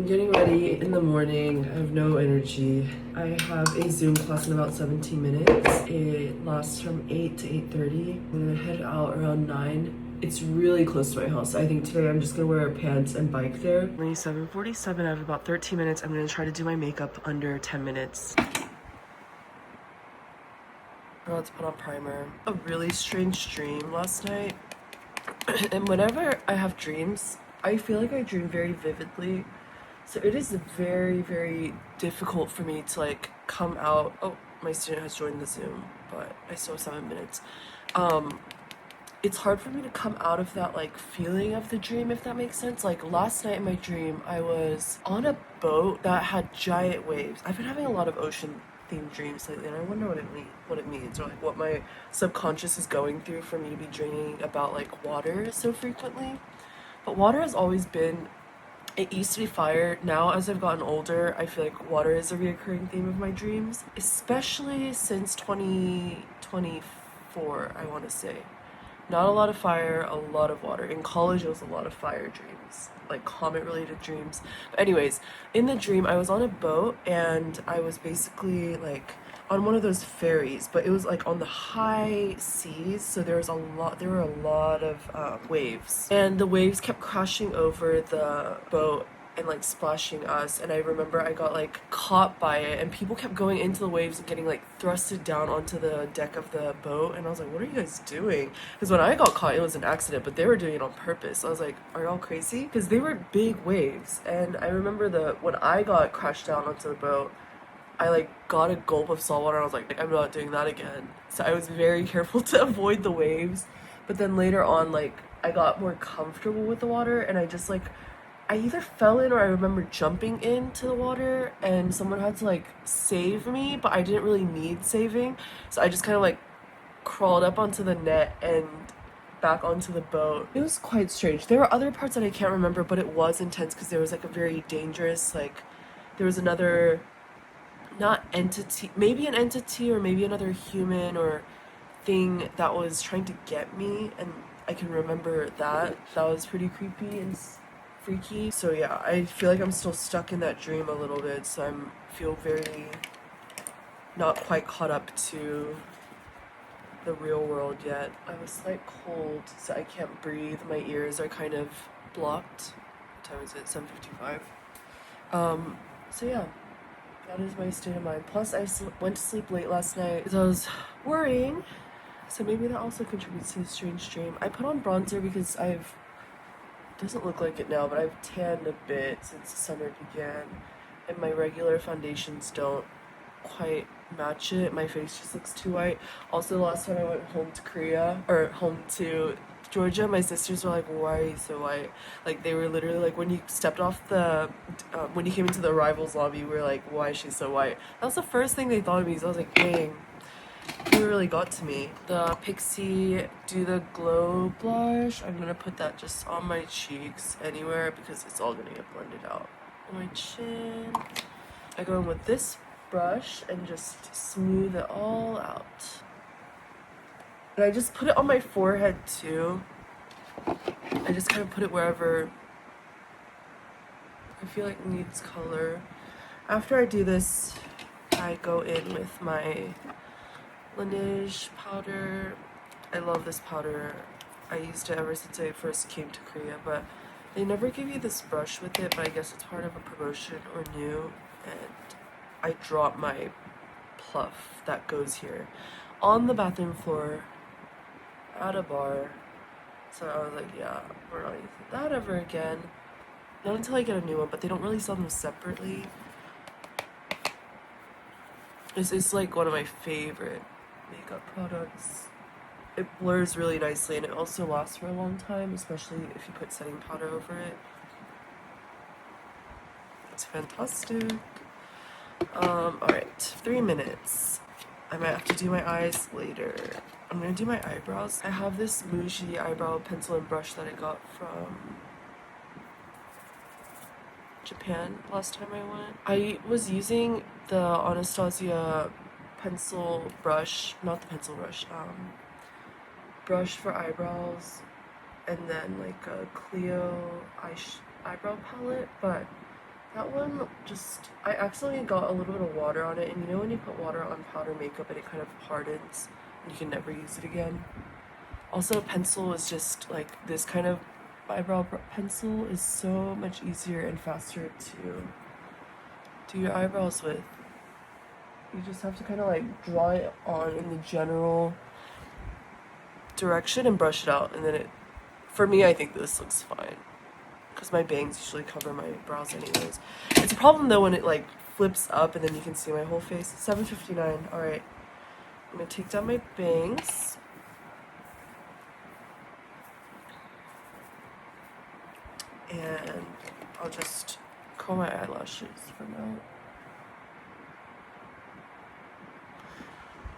getting ready in the morning. I have no energy. I have a Zoom class in about 17 minutes. It lasts from 8 to 8:30. I'm gonna head out around 9. It's really close to my house. I think today I'm just gonna wear pants and bike there. Only 7:47. I have about 13 minutes. I'm gonna try to do my makeup under 10 minutes. Let's put on primer. A really strange dream last night. And whenever I have dreams, I feel like I dream very vividly. So it is very, very difficult for me to like come out. Oh, my student has joined the Zoom, but I still have 7 minutes. It's hard for me to come out of that like feeling of the dream, if that makes sense. Like last night in my dream, I was on a boat that had giant waves. I've been having a lot of ocean themed dreams lately, and I wonder what it means, or like what my subconscious is going through for me to be dreaming about like water so frequently. But water has always been, it used to be fire. Now, as I've gotten older, I feel like water is a reoccurring theme of my dreams, especially since 2024, I want to say. Not a lot of fire, a lot of water. In college, it was a lot of fire dreams, like comet-related dreams. But anyways, in the dream, I was on a boat, and I was basically like on one of those ferries, but it was like on the high seas, so there were a lot of waves, and the waves kept crashing over the boat and like splashing us. And I remember I got like caught by it, and people kept going into the waves and getting like thrusted down onto the deck of the boat, and I was like, what are you guys doing? Because when I got caught, it was an accident, but they were doing it on purpose. So I was like, are y'all crazy? Because they were big waves. And I remember when I got crashed down onto the boat, I like got a gulp of salt water, and I was like, I'm not doing that again. So I was very careful to avoid the waves. But then later on, like I got more comfortable with the water, and I just like, I either fell in or I remember jumping into the water, and someone had to like save me, but I didn't really need saving. So I just kind of like crawled up onto the net and back onto the boat. It was quite strange. There were other parts that I can't remember, but it was intense because there was like a very dangerous, like, there was another, not entity, maybe an entity or maybe another human or thing that was trying to get me, and I can remember that. That was pretty creepy and freaky. So yeah, I feel like I'm still stuck in that dream a little bit, so feel very not quite caught up to the real world yet. I have a slight cold, so I can't breathe. My ears are kind of blocked. What time is it? 7:55. So yeah, that is my state of mind. Plus, I went to sleep late last night because I was worrying, so maybe that also contributes to the strange dream. I put on bronzer because doesn't look like it now, but I've tanned a bit since the summer began, and my regular foundations don't quite match it. My face just looks too white. Also, the last time I went home to Georgia, my sisters were like, why are you so white? Like, they were literally like, when you stepped off when you came into the arrivals lobby, we were like, why is she so white? That was the first thing they thought of me, so I was like, dang. It really got to me. The Pixie Do the Glow blush, I'm gonna put that just on my cheeks anywhere because it's all gonna get blended out. On my chin. I go in with this brush and just smooth it all out. And I just put it on my forehead too. I just kind of put it wherever I feel like needs color. After I do this, I go in with my Laneige powder. I love this powder. I used it ever since I first came to Korea, but they never give you this brush with it, but I guess it's part of a promotion or new. And I dropped my pluff that goes here on the bathroom floor at a bar. So I was like, yeah, we're not using that ever again. Not until I get a new one, but they don't really sell them separately. This is like one of my favorite makeup products. It blurs really nicely, and it also lasts for a long time, especially if you put setting powder over it. It's fantastic. Alright, 3 minutes. I might have to do my eyes later. I'm gonna do my eyebrows. I have this Muji eyebrow pencil and brush that I got from Japan last time I went. I was using the Anastasia pencil brush, not the pencil brush, brush for eyebrows, and then like a Clio eyebrow palette, but That one just, I accidentally got a little bit of water on it, and you know when you put water on powder makeup and it kind of hardens and you can never use it again? Also, a pencil is just like this kind of eyebrow pencil is so much easier and faster to do your eyebrows with. You just have to kind of like draw it on in the general direction and brush it out, and then it, for me, I think this looks fine because my bangs usually cover my brows anyways. It's a problem though when it like flips up and then you can see my whole face. 7:59. All right, I'm gonna take down my bangs. And I'll just curl my eyelashes for now.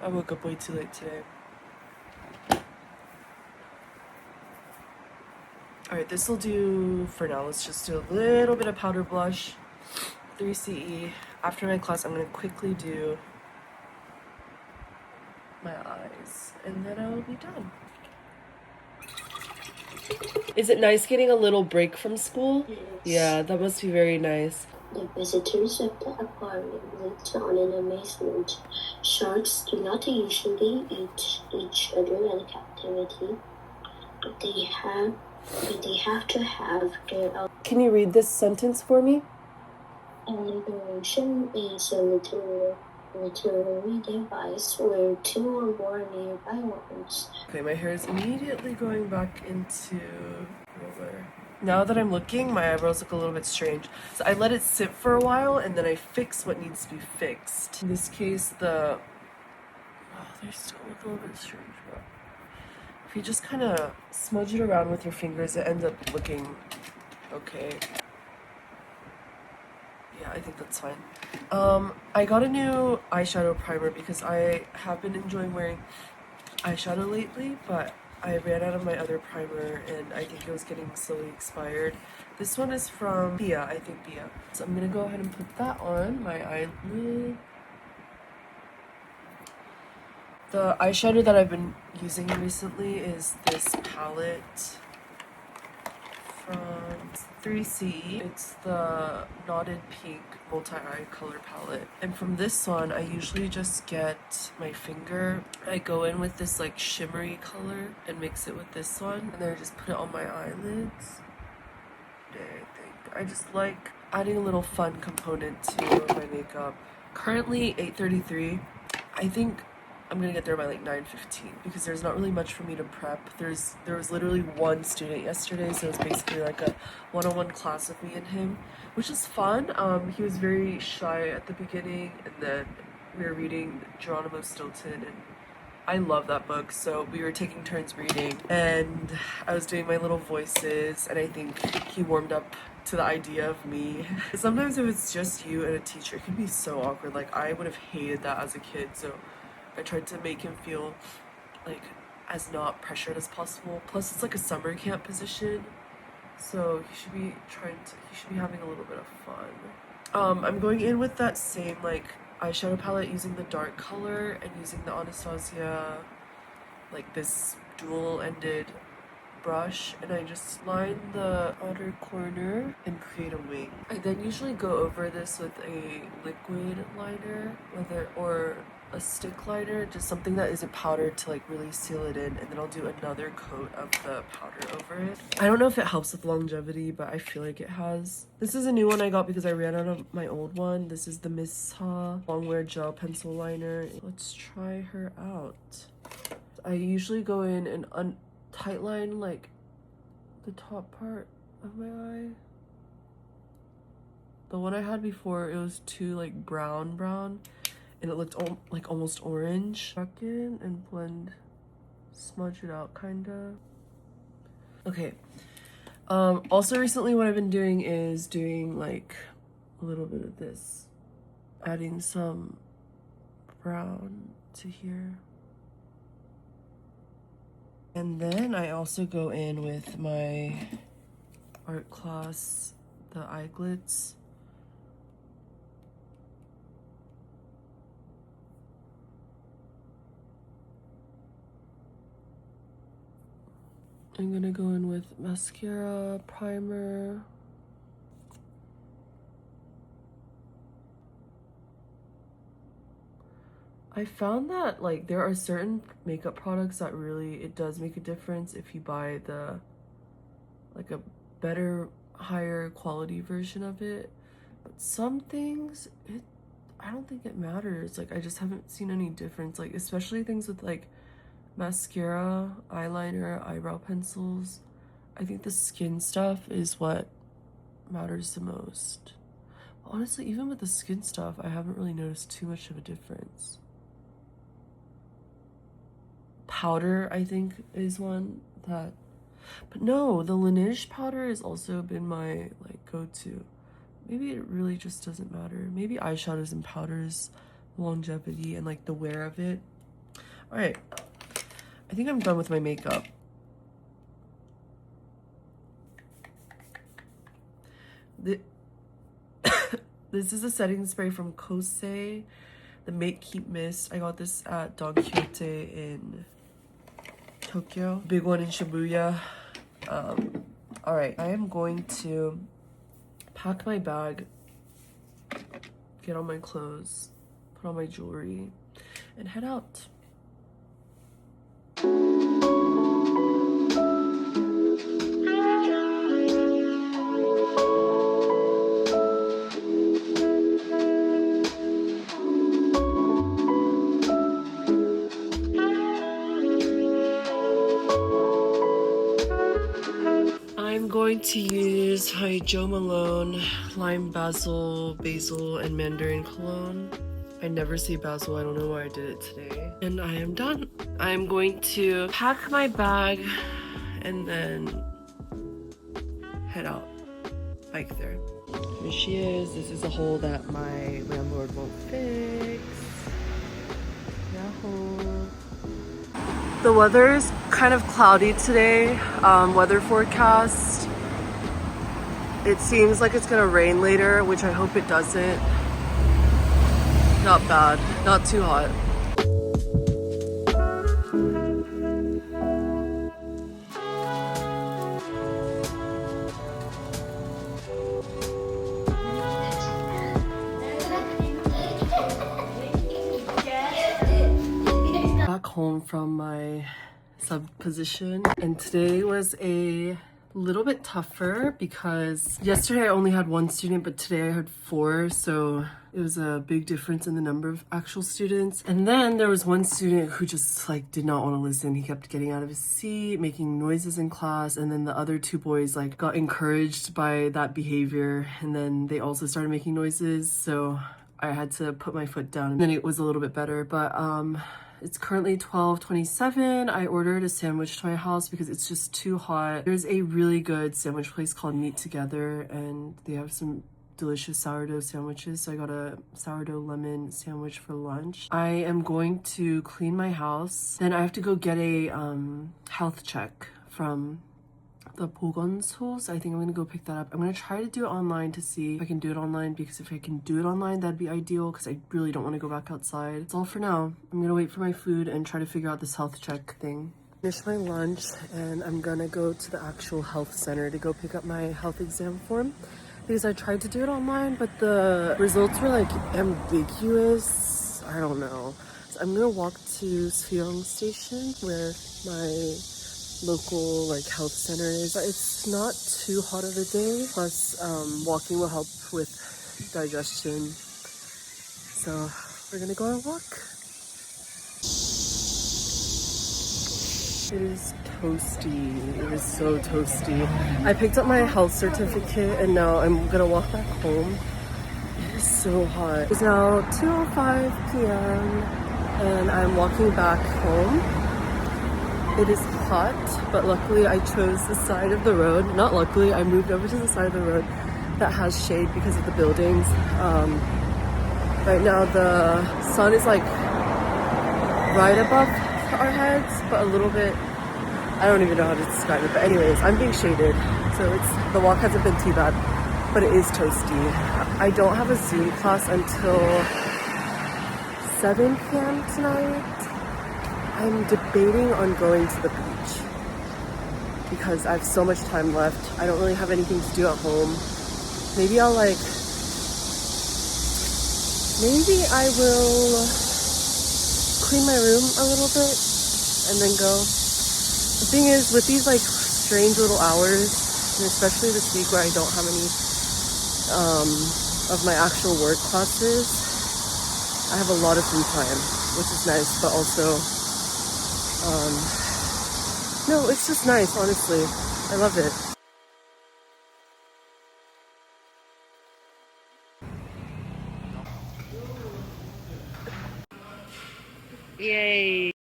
I woke up way too late today. Alright, this will do for now. Let's just do a little bit of powder blush. 3CE. After my class, I'm going to quickly do my eyes. And then I will be done. Is it nice getting a little break from school? Yes. Yeah, that must be very nice. The visitors of the aquarium looked on in amazement. Sharks do not usually eat each other in captivity, but they have to have their Can you read this sentence for me? alliteration is a literary device where two or more nearby words. Okay, my hair is immediately going back into roller. Now that I'm looking, my eyebrows look a little bit strange. So I let it sit for a while and then I fix what needs to be fixed. In this case, they still look a little bit strange, but if you just kind of smudge it around with your fingers, it ends up looking okay. Yeah, I think that's fine. I got a new eyeshadow primer because I have been enjoying wearing eyeshadow lately, but I ran out of my other primer and I think it was getting slowly expired. This one is from Bia, I think Bia. So I'm gonna go ahead and put that on my eyelid. The eyeshadow that I've been using recently is this palette from 3C. It's the Knotted Pink multi-eye color palette. And from this one, I usually just get my finger. I go in with this like shimmery color and mix it with this one. And then I just put it on my eyelids. I just like adding a little fun component to my makeup. Currently 8:33. I think I'm gonna get there by like 9:15 because there's not really much for me to prep. There was literally one student yesterday, so it was basically like a one-on-one class with me and him, which is fun. He was very shy at the beginning, and then we were reading Geronimo Stilton, and I love that book, so we were taking turns reading, and I was doing my little voices, and I think he warmed up to the idea of me. Sometimes if it's just you and a teacher, it can be so awkward. Like, I would have hated that as a kid, so I tried to make him feel like as not pressured as possible. Plus, it's like a summer camp position, so he should be having a little bit of fun. I'm going in with that same like eyeshadow palette using the dark color and using the Anastasia, like this dual-ended brush, and I just line the outer corner and create a wing. I then usually go over this with a liquid liner, or a stick liner, just something that isn't powdered to like really seal it in, and then I'll do another coat of the powder over it. I don't know if it helps with longevity, but I feel like it has. This is a new one I got because I ran out of my old one. This is the Miss Ha Longwear Gel Pencil Liner. Let's try her out. I usually go in and tight line like the top part of my eye. The one I had before, it was too like brown, and it looked like almost orange. Tuck in and blend, smudge it out kinda. Okay. Also recently what I've been doing is doing like a little bit of this, adding some brown to here. And then I also go in with my art class, the eye glitz. I'm gonna go in with mascara, primer, I found that like there are certain makeup products that really it does make a difference if you buy the like a better, higher quality version of it. But some things I don't think it matters. Like I just haven't seen any difference. Like especially things with like mascara, eyeliner, eyebrow pencils. I think the skin stuff is what matters the most. Honestly, even with the skin stuff, I haven't really noticed too much of a difference. Powder, I think, is one that... But no, the Laneige powder has also been my, like, go-to. Maybe it really just doesn't matter. Maybe eyeshadows and powders, longevity, and, like, the wear of it. Alright. I think I'm done with my makeup. This is a setting spray from Kosei, the Make Keep Mist. I got this at Don Quixote in Tokyo. Big one in Shibuya. Alright, I am going to pack my bag, get on my clothes, put on my jewelry, and head out. I'm going to use my Jo Malone Lime Basil, and Mandarin cologne. I never say basil, I don't know why I did it today. And I am done. I'm going to pack my bag and then head out. Bike there. Here she is. This is a hole that my landlord won't fix. Yahoo! The weather is kind of cloudy today. Weather forecast. It seems like it's gonna rain later, which I hope it doesn't. Not bad, not too hot. Back home from my sub position, and today was a little bit tougher because yesterday I only had one student, but today I had 4, so it was a big difference in the number of actual students. And then there was one student who just like did not want to listen. He kept getting out of his seat, making noises in class, and then the other 2 boys like got encouraged by that behavior, and then they also started making noises, so I had to put my foot down, and then it was a little bit better. But it's currently 12:27. I ordered a sandwich to my house because it's just too hot. There's a really good sandwich place called Meat Together, and they have some delicious sourdough sandwiches. So I got a sourdough lemon sandwich for lunch. I am going to clean my house. Then I have to go get a health check from the 보건소. I think I'm gonna go pick that up. I'm gonna try to do it online to see if I can do it online, because if I can do it online, that'd be ideal, because I really don't want to go back outside. That's all for now. I'm gonna wait for my food and try to figure out this health check thing. Finish my lunch, and I'm gonna go to the actual health center to go pick up my health exam form, because I tried to do it online, but the results were like ambiguous. I don't know. So I'm gonna walk to Suyeong Station, where my local like health center is. But it's not too hot of a day, plus walking will help with digestion, so we're gonna go on a walk. It is toasty. It is so toasty. I picked up my health certificate and now I'm gonna walk back home. It is so hot. It's now 2:05 p.m. and I'm walking back home. It is hot, but luckily I chose the side of the road. Not luckily, I moved over to the side of the road that has shade because of the buildings. Right now the sun is like right above our heads, but a little bit, I don't even know how to describe it. But anyways, I'm being shaded, so the walk hasn't been too bad, but it is toasty. I don't have a Zoom class until 7 p.m. tonight. I'm debating on going to the beach because I have so much time left. I don't really have anything to do at home. Maybe I will clean my room a little bit and then go. The thing is, with these like strange little hours, and especially this week where I don't have any of my actual work classes, I have a lot of free time, which is nice, but also, no, it's just nice, honestly. I love it. Yay.